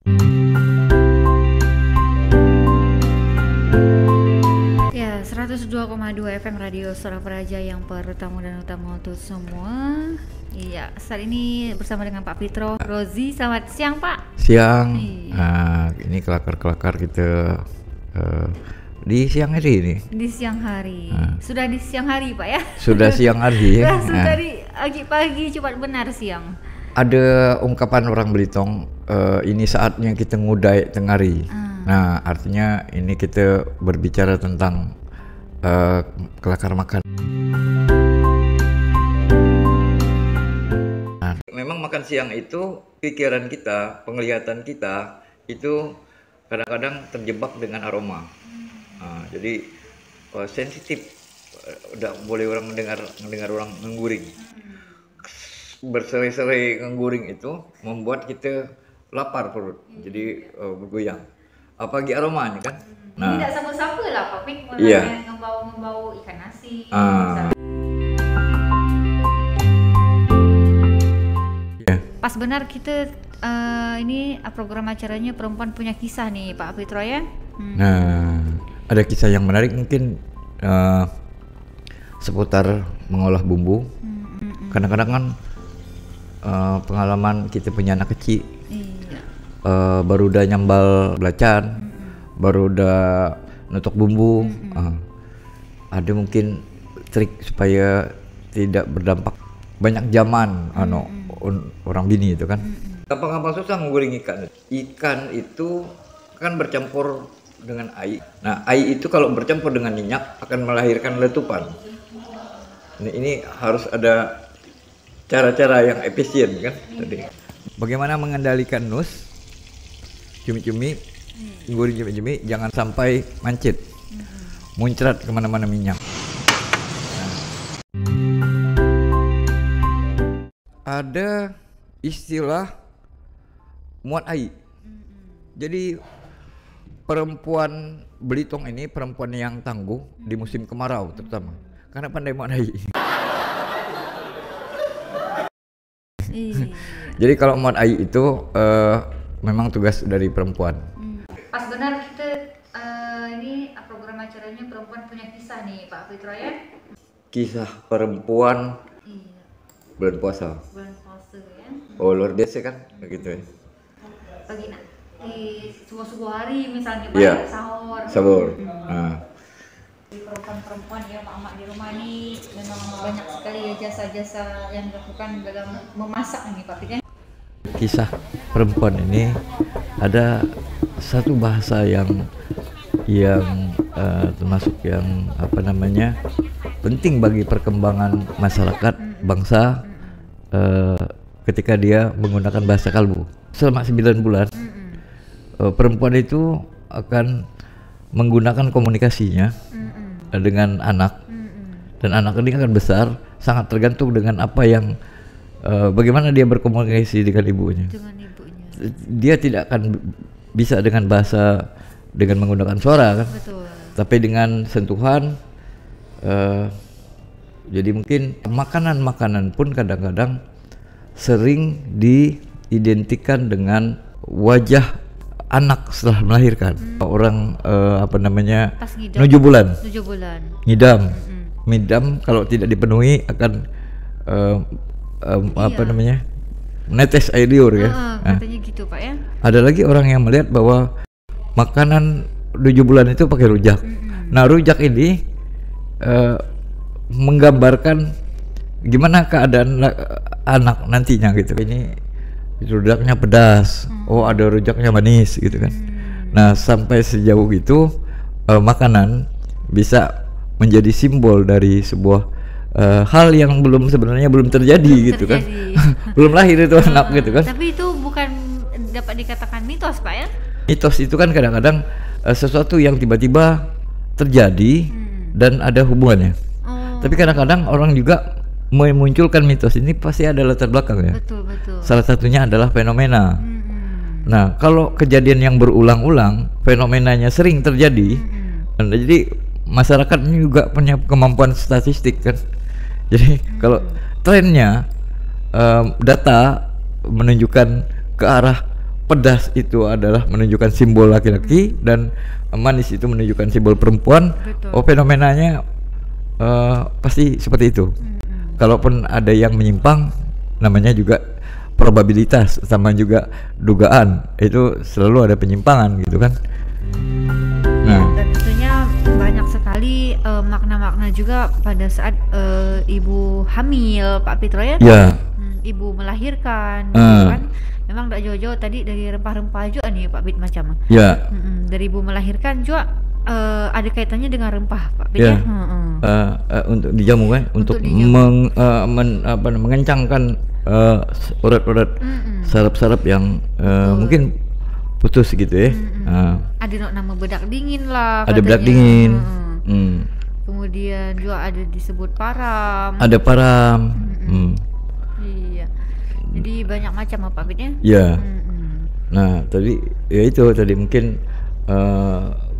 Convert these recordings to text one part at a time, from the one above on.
Ya, 102,2 FM Radio Suara Praja yang pertama dan utama untuk semua. Iya, saat ini bersama dengan Pak Fitro Rozi. Selamat siang, Pak. Siang. Iya. Ini kelakar-kelakar kita di siang hari ini. Di siang hari. Sudah di siang hari, Pak ya? Sudah siang hari. Langsung dari pagi cepat benar siang. Ada ungkapan orang Belitung, ini saatnya kita ngudai tengari. Nah, artinya ini kita berbicara tentang kelakar makan. Nah, memang makan siang itu pikiran kita, penglihatan kita itu kadang-kadang terjebak dengan aroma. Jadi sensitif, udah boleh orang mendengar orang ngguring. Berserai-serai ngguring itu membuat kita lapar perut, jadi bergoyang. Apalagi aroma ini kan. Nah, tidak sama-sama lah, Pak Pik. Iya. Ngebau ikan nasi. Pas benar kita ini program acaranya Perempuan Punya Kisah nih, Pak Fitro ya. Nah, ada kisah yang menarik mungkin seputar mengolah bumbu. Kadang-kadang kan pengalaman kita punya anak kecil. Iya. Baru udah nyambal belacan, baru udah nutuk bumbu. Ada mungkin trik supaya tidak berdampak banyak zaman orang bini itu kan. Gampang-gampang susah ngguring ikan. Ikan itu kan bercampur dengan air. Nah, air itu kalau bercampur dengan minyak akan melahirkan letupan. Ini harus ada cara-cara yang efisien kan. Jadi, bagaimana mengendalikan nus cumi-cumi, goreng cumi-cumi jangan sampai mancit, muncrat kemana-mana minyak. Ada istilah muat air. Jadi perempuan Belitung ini perempuan yang tangguh di musim kemarau terutama karena pandai muat air. Jadi kalau muat air itu memang tugas dari perempuan. Pas benar kita ini program acaranya Perempuan Punya Kisah nih, Pak Fitro ya. Kisah perempuan bulan puasa. Bulan puasa ya. Oh, luar biasa kan begitu ya. Pagi di subuh hari misalnya Pak, Iya. sahur. Perempuan ya, mak-mak di rumah ini memang banyak sekali ya jasa-jasa yang dilakukan dalam memasak nih, Pak Fitro. Kisah perempuan ini ada satu bahasa yang termasuk yang penting bagi perkembangan masyarakat bangsa ketika dia menggunakan bahasa kalbu. Selama 9 bulan perempuan itu akan menggunakan komunikasinya dengan anak, dan anak ini akan besar sangat tergantung dengan apa yang bagaimana dia berkomunikasi dengan ibunya. Dia tidak akan bisa dengan bahasa dengan menggunakan suara kan. Betul. Tapi dengan sentuhan. Jadi mungkin makanan-makanan pun kadang-kadang sering diidentikan dengan wajah anak setelah melahirkan. Orang nuju bulan. Ngidam. Ngidam kalau tidak dipenuhi akan menetes air liur ya. Katanya gitu, Pak ya. Ada lagi orang yang melihat bahwa makanan 7 bulan itu pakai rujak. Nah, rujak ini menggambarkan gimana keadaan anak nantinya gitu. Ini rujaknya pedas. Oh, ada rujaknya manis gitu kan. Nah, sampai sejauh itu makanan bisa menjadi simbol dari sebuah hal yang sebenarnya belum terjadi gitu kan. Belum lahir itu anak gitu kan. Tapi itu bukan dapat dikatakan mitos, Pak ya. Mitos itu kan kadang-kadang sesuatu yang tiba-tiba terjadi dan ada hubungannya. Tapi kadang-kadang orang juga memunculkan mitos ini pasti ada latar belakangnya. Betul. Salah satunya adalah fenomena. Nah, kalau kejadian yang berulang-ulang, fenomenanya sering terjadi. Jadi masyarakat ini juga punya kemampuan statistik kan. Jadi kalau trennya data menunjukkan ke arah pedas itu adalah menunjukkan simbol laki-laki dan manis itu menunjukkan simbol perempuan. Betul. Oh, fenomenanya pasti seperti itu. Kalaupun ada yang menyimpang, namanya juga probabilitas sama juga dugaan, itu selalu ada penyimpangan gitu kan. Nah, Dan tentunya banyak sekali makna-makna juga pada saat ibu hamil, Pak Fitro ya. ya, Ibu melahirkan, gitu kan. Memang tidak jauh-jauh tadi dari rempah-rempah juga nih Pak Fit macam. ya, Dari ibu melahirkan juga ada kaitannya dengan rempah Pak Fit ya. ya. Untuk dijamu kan, untuk dijamu. mengencangkan urat-urat saraf-saraf yang mungkin putus gitu ya. Ada nama bedak dingin lah. Ada bedak katanya. dingin. Kemudian juga ada disebut param. Ada param. Iya. Jadi banyak macam Pak Fit ya. Ya. Nah, tadi ya itu tadi mungkin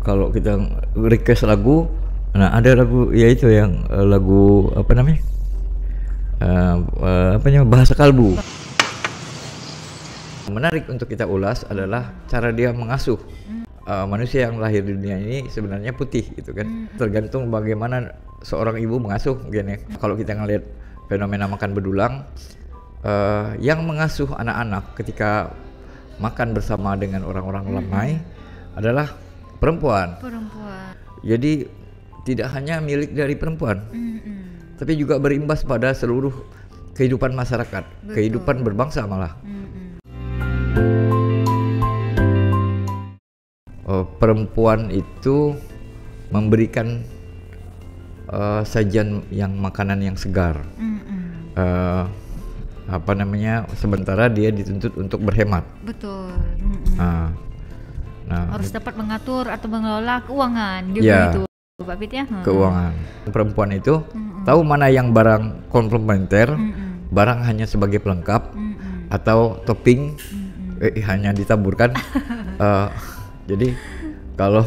kalau kita request lagu, nah ada lagu ya itu yang lagu apa namanya? Bahasa kalbu. Menarik untuk kita ulas adalah cara dia mengasuh manusia yang lahir di dunia ini sebenarnya putih gitu kan. Tergantung bagaimana seorang ibu mengasuh mungkin ya. Kalau kita ngelihat fenomena makan bedulang, yang mengasuh anak-anak ketika makan bersama dengan orang-orang lemai adalah perempuan. Jadi tidak hanya milik dari perempuan, tapi juga berimbas pada seluruh kehidupan masyarakat, kehidupan berbangsa malah. Perempuan itu memberikan sajian yang makanan yang segar. Sementara dia dituntut untuk berhemat. Betul. Nah, harus dapat mengatur atau mengelola keuangan juga ya, itu Pak Fit ya. Keuangan. Perempuan itu tahu mana yang barang komplementer, barang hanya sebagai pelengkap, atau topping hanya ditaburkan. Jadi kalau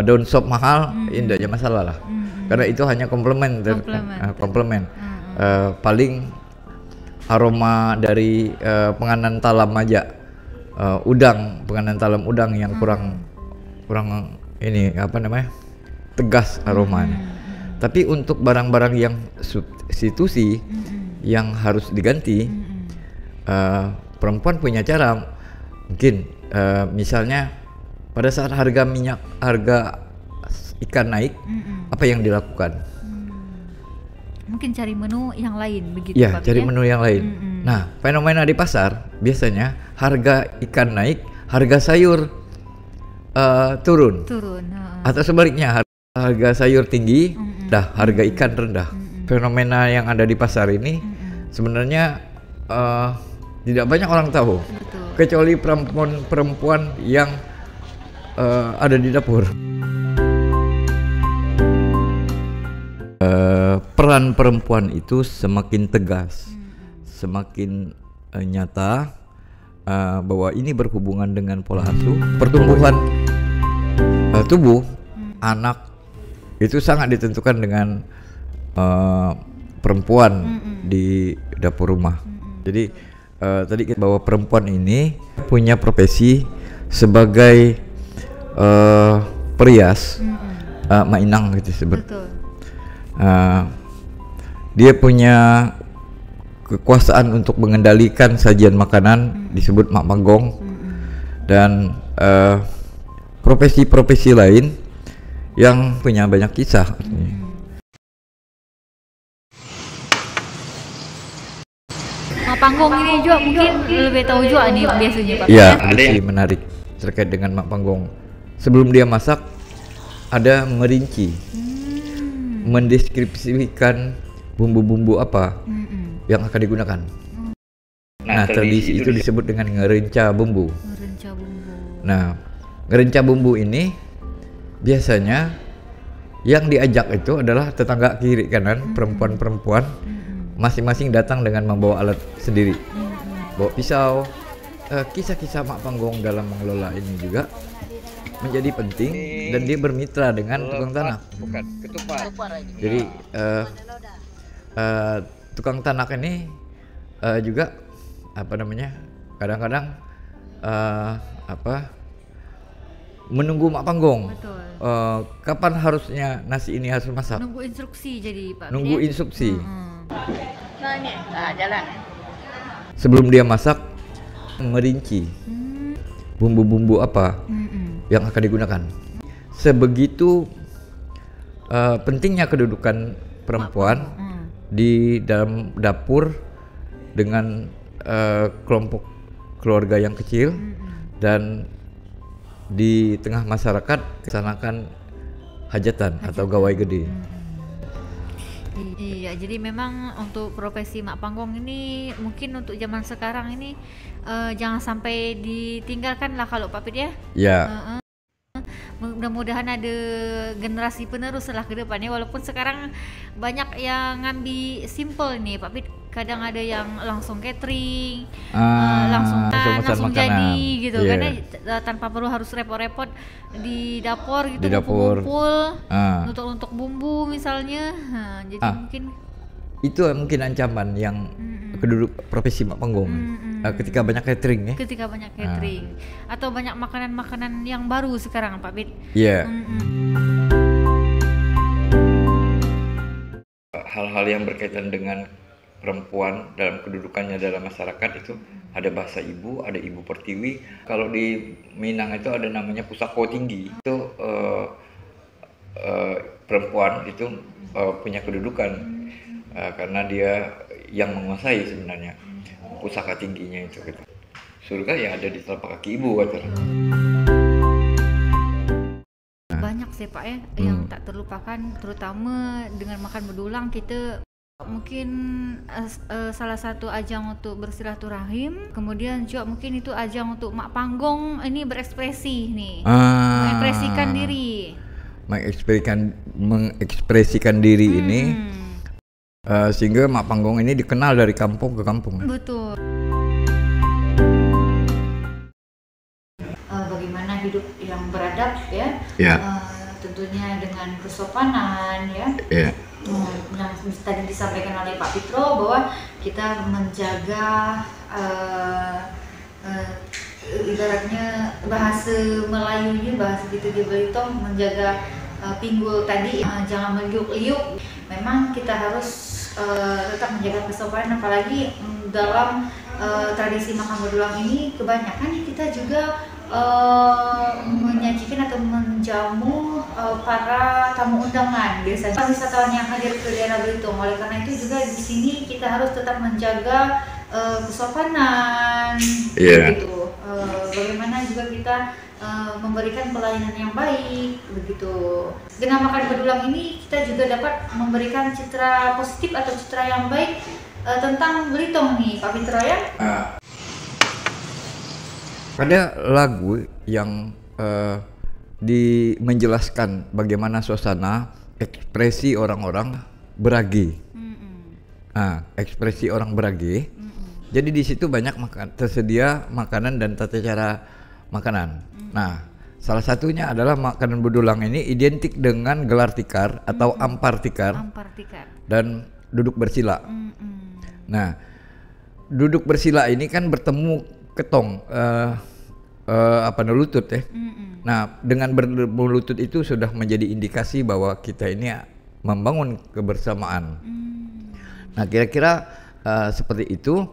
daun sop mahal, tidak ada masalah lah, karena itu hanya komplement. Paling aroma dari penganan talam aja, penganan talam udang yang kurang ini tegas aromanya. Tapi untuk barang-barang yang substitusi yang harus diganti, perempuan punya cara. Mungkin misalnya pada saat harga ikan naik, apa yang dilakukan? Mungkin cari menu yang lain begitu ya, Pak cari ya? menu yang lain. Nah, fenomena di pasar biasanya harga ikan naik, harga sayur turun. Atau sebaliknya, harga sayur tinggi, harga ikan rendah. Fenomena yang ada di pasar ini sebenarnya tidak banyak orang tahu. Betul. Kecuali perempuan yang ada di dapur. Peran perempuan itu semakin tegas, semakin nyata, bahwa ini berhubungan dengan pola asuh, pertumbuhan tubuh anak itu sangat ditentukan dengan perempuan di dapur rumah. Jadi tadi kita bahwa perempuan ini punya profesi sebagai perias, mainang gitu disebut. Dia punya kekuasaan untuk mengendalikan sajian makanan, disebut mak panggong. Dan profesi-profesi lain yang punya banyak kisah. Mak panggong ini juga mungkin lebih tahu juga nih biasanya Pak. Iya, ada yang menarik terkait dengan mak panggong. Sebelum dia masak, ada merinci, mendeskripsikan bumbu-bumbu apa yang akan digunakan. Nah, tradisi itu disebut dengan ngerenca bumbu. Nah, ngerenca bumbu ini biasanya yang diajak itu adalah tetangga kiri kanan, perempuan-perempuan, masing-masing datang dengan membawa alat sendiri, bawa pisau. Kisah-kisah mak panggong dalam mengelola ini juga menjadi penting, dan dia bermitra dengan tukang tanah. Jadi tukang tanah ini juga kadang-kadang menunggu mak panggong. Betul. Kapan harusnya nasi ini harus masak? Nunggu instruksi jadi Pak. Nunggu Bid, ya? instruksi. Nah ini, jalan. Sebelum dia masak, merinci bumbu-bumbu apa yang akan digunakan. Sebegitu pentingnya kedudukan perempuan di dalam dapur dengan kelompok keluarga yang kecil dan di tengah masyarakat kesanakan hajatan atau gawai gede. Iya, jadi memang untuk profesi mak panggong ini mungkin untuk zaman sekarang ini jangan sampai ditinggalkan lah kalau Pak Pit ya. Ya. Mudah-mudahan ada generasi penerus lah ke depannya, walaupun sekarang banyak yang ngambil simple nih Pak Pit. Kadang ada yang langsung catering, langsung jadi gitu, karena tanpa perlu harus repot-repot di dapur gitu, ngumpul untuk bumbu misalnya. Jadi mungkin itu mungkin ancaman yang keduduk profesi mak panggong ketika banyak catering ya. Ketika banyak catering atau banyak makanan-makanan yang baru sekarang Pak Bit. Iya. Hal-hal yang berkaitan dengan perempuan dalam kedudukannya dalam masyarakat itu ada bahasa ibu, ada ibu pertiwi. Kalau di Minang itu ada namanya pusako tinggi. Itu perempuan itu punya kedudukan karena dia yang menguasai sebenarnya pusaka tingginya itu gitu. Surga ya ada di telapak kaki ibu katanya. Banyak sih Pak ya yang tak terlupakan, terutama dengan makan bedulang kita mungkin salah satu ajang untuk bersilaturahim, kemudian juga mungkin itu ajang untuk mak panggong ini berekspresi nih, mengekspresikan diri, mengekspresikan diri ini sehingga mak panggong ini dikenal dari kampung ke kampung. Betul. Bagaimana hidup yang beradab ya, tentunya dengan kesopanan ya. Yang tadi disampaikan oleh Pak Pitro bahwa kita menjaga ibaratnya bahasa Melayunya, bahasa gitu di Belitung, menjaga pinggul tadi jangan meliuk-liuk. Memang kita harus tetap menjaga kesopanan, apalagi dalam tradisi makan bedulang ini kebanyakan kita juga menyajikan atau menjamu para tamu undangan, biasanya wisatawan yang hadir ke daerah Belitung. Oleh karena itu juga di sini kita harus tetap menjaga kesopanan, begitu. Bagaimana juga kita memberikan pelayanan yang baik, begitu. Dengan makan bedulang ini kita juga dapat memberikan citra positif atau citra yang baik tentang Belitung nih, Pak Pitro ya. Ada lagu yang menjelaskan bagaimana suasana ekspresi orang-orang beragi. Ekspresi orang beragi. Jadi di situ banyak tersedia makanan dan tata cara makanan. Nah, salah satunya adalah makanan bedulang ini identik dengan gelar tikar atau ampar tikar dan duduk bersila. Nah, duduk bersila ini kan bertemu ketong lutut ya. Nah, dengan berlutut itu sudah menjadi indikasi bahwa kita ini membangun kebersamaan. Nah, kira-kira seperti itu.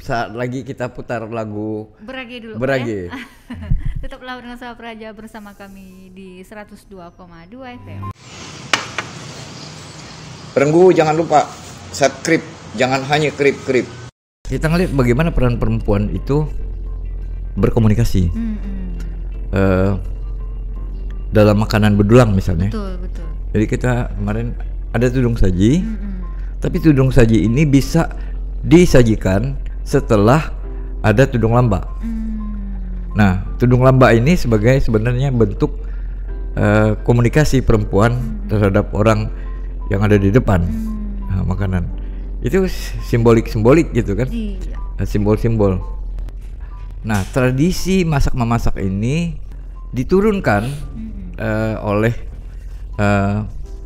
Saat lagi kita putar lagu Berage dulu. Berage. Ya? Tetaplah dengan Sapa Praja bersama kami di 102,2 FM. Perenggu, jangan lupa subscribe, jangan hanya krip-krip. Kita ngelihat bagaimana peran perempuan itu berkomunikasi dalam makanan bedulang misalnya. Betul. Jadi kita kemarin ada tudung saji, tapi tudung saji ini bisa disajikan setelah ada tudung lamba. Nah, tudung lamba ini sebenarnya bentuk komunikasi perempuan terhadap orang yang ada di depan makanan. Itu simbolik gitu kan? Simbol-simbol. Nah, tradisi masak-memasak ini diturunkan oleh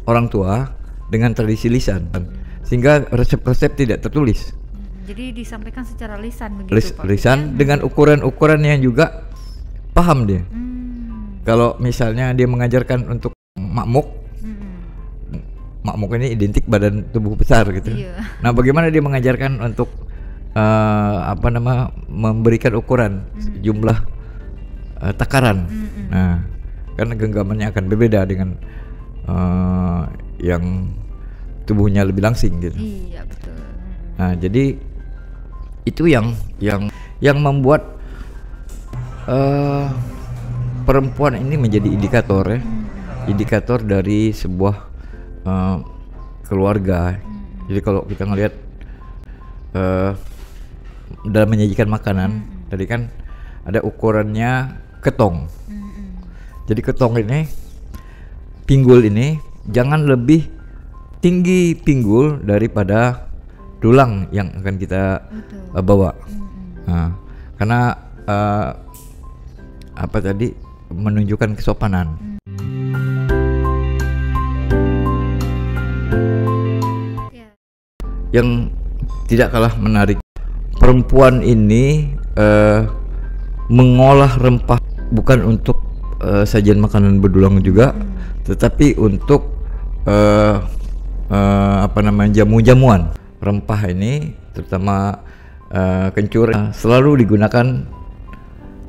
orang tua dengan tradisi lisan, sehingga resep-resep tidak tertulis. Jadi disampaikan secara lisan begitu Pak? Lisan dengan ukuran-ukuran yang juga paham dia. Kalau misalnya dia mengajarkan untuk makmuk, makmuk ini identik badan tubuh besar gitu. Iya. Nah, bagaimana dia mengajarkan untuk memberikan ukuran jumlah takaran. Nah, karena genggamannya akan berbeda dengan yang tubuhnya lebih langsing gitu. Iya, betul. Nah, jadi itu yang membuat perempuan ini menjadi indikator ya, indikator dari sebuah keluarga. Jadi kalau kita ngelihat dalam menyajikan makanan, tadi kan ada ukurannya ketong. Jadi ketong ini, pinggul ini jangan lebih tinggi pinggul daripada tulang yang akan kita bawa. Nah, karena menunjukkan kesopanan. Yang tidak kalah menarik, perempuan ini mengolah rempah bukan untuk sajian makanan berdulang juga, tetapi untuk jamu-jamuan. Rempah ini terutama kencur selalu digunakan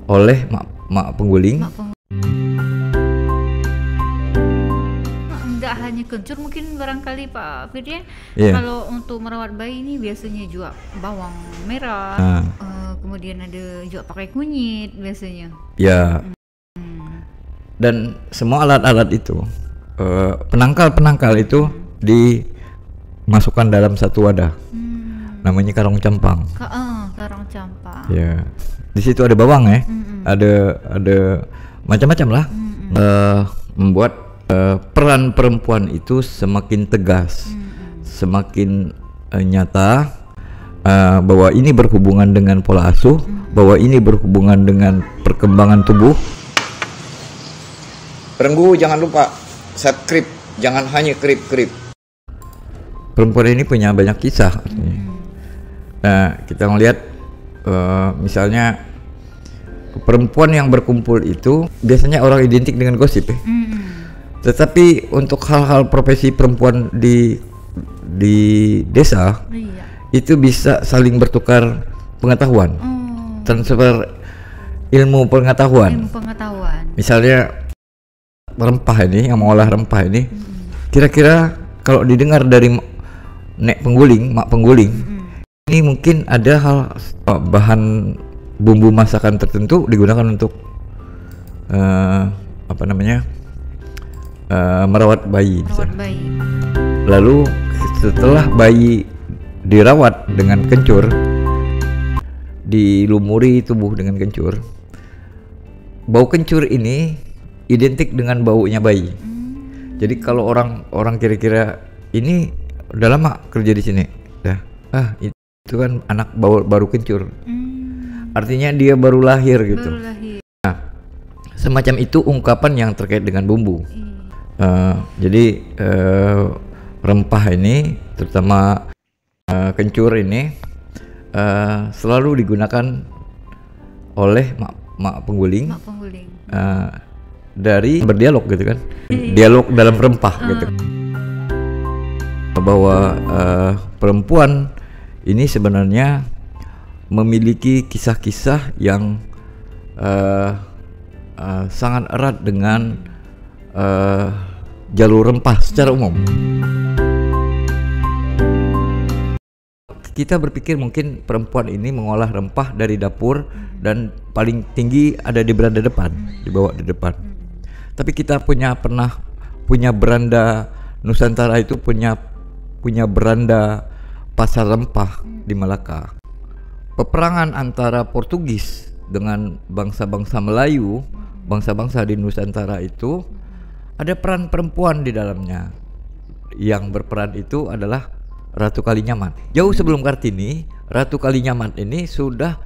oleh mak pengguling. Enggak hanya kencur, mungkin barangkali Pak Firdian, kalau untuk merawat bayi ini biasanya juga bawang merah, kemudian ada juga pakai kunyit biasanya. Ya. Dan semua alat-alat itu, penangkal itu dimasukkan dalam satu wadah, namanya karung campang. Karung campang. Ya. Di situ ada bawang ya, ada macam-macam lah, membuat peran perempuan itu semakin tegas, semakin nyata, bahwa ini berhubungan dengan pola asuh, bahwa ini berhubungan dengan perkembangan tubuh. Perenggu jangan lupa subscribe, jangan hanya krip. Perempuan ini punya banyak kisah. Nah, kita melihat misalnya perempuan yang berkumpul itu biasanya orang identik dengan gosip ya. Tetapi untuk hal-hal profesi perempuan di desa, itu bisa saling bertukar pengetahuan, transfer ilmu pengetahuan. Misalnya rempah ini, yang mengolah rempah ini, kira-kira kalau didengar dari mak pengguling, ini mungkin ada hal bahan bumbu masakan tertentu digunakan untuk merawat bayi. Lalu setelah bayi dirawat dengan kencur, dilumuri tubuh dengan kencur, bau kencur ini identik dengan baunya bayi. Jadi kalau orang kira-kira ini udah lama kerja di sini, itu kan anak baru kencur, artinya dia baru lahir gitu. Nah, semacam itu ungkapan yang terkait dengan bumbu. Jadi rempah ini, terutama kencur ini, selalu digunakan oleh mak pengguling. Dari berdialog gitu kan, dialog dalam rempah gitu, bahwa perempuan ini sebenarnya memiliki kisah-kisah yang sangat erat dengan jalur rempah secara umum. Kita berpikir mungkin perempuan ini mengolah rempah dari dapur dan paling tinggi ada di beranda depan, dibawa di depan. Tapi kita pernah punya beranda Nusantara, itu punya beranda pasar rempah di Malaka. Peperangan antara Portugis dengan bangsa-bangsa Melayu, bangsa-bangsa di Nusantara itu ada peran perempuan di dalamnya. Yang berperan itu adalah Ratu Kalinyamat. Jauh sebelum Kartini, Ratu Kalinyamat ini sudah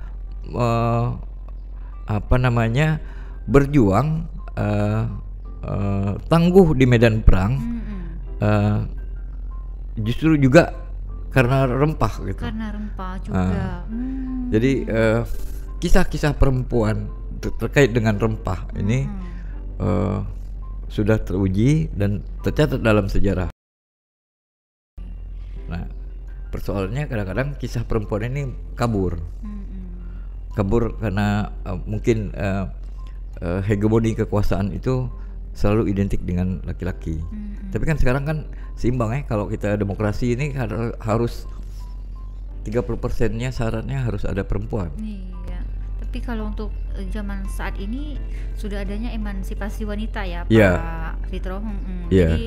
berjuang tangguh di medan perang. Justru juga karena rempah gitu. Karena rempah juga. Jadi kisah-kisah perempuan terkait dengan rempah ini sudah teruji dan tercatat dalam sejarah. Nah, persoalannya kadang-kadang kisah perempuan ini kabur karena mungkin hegemoni kekuasaan itu selalu identik dengan laki-laki. Tapi kan sekarang kan seimbang ya, kalau kita demokrasi ini harus 30%-nya syaratnya harus ada perempuan. Iya. Tapi kalau untuk zaman saat ini sudah adanya emansipasi wanita ya, Pak Iya. Fitro. Iya. Jadi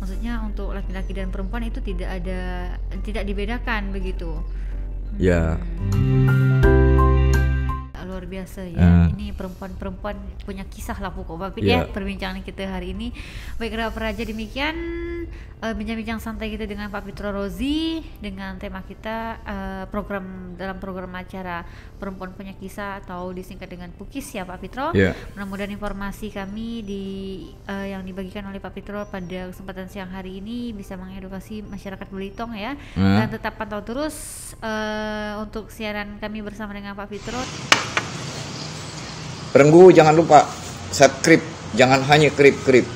maksudnya untuk laki-laki dan perempuan itu tidak dibedakan begitu. Ya. Luar biasa ya. Ini perempuan-perempuan punya kisah lah pokok Papit ya perbincangan kita hari ini. Baik Raja, demikian bincang-bincang santai kita dengan Pak Fitro Rozi dengan tema kita dalam program acara Perempuan Punya Kisah atau disingkat dengan PUKIS ya Pak Fitro. Mudah-mudahan informasi kami yang dibagikan oleh Pak Fitro pada kesempatan siang hari ini bisa mengedukasi masyarakat Belitung ya. Dan tetap pantau terus untuk siaran kami bersama dengan Pak Fitro. Perenggu jangan lupa subscribe, jangan hanya klik-klik.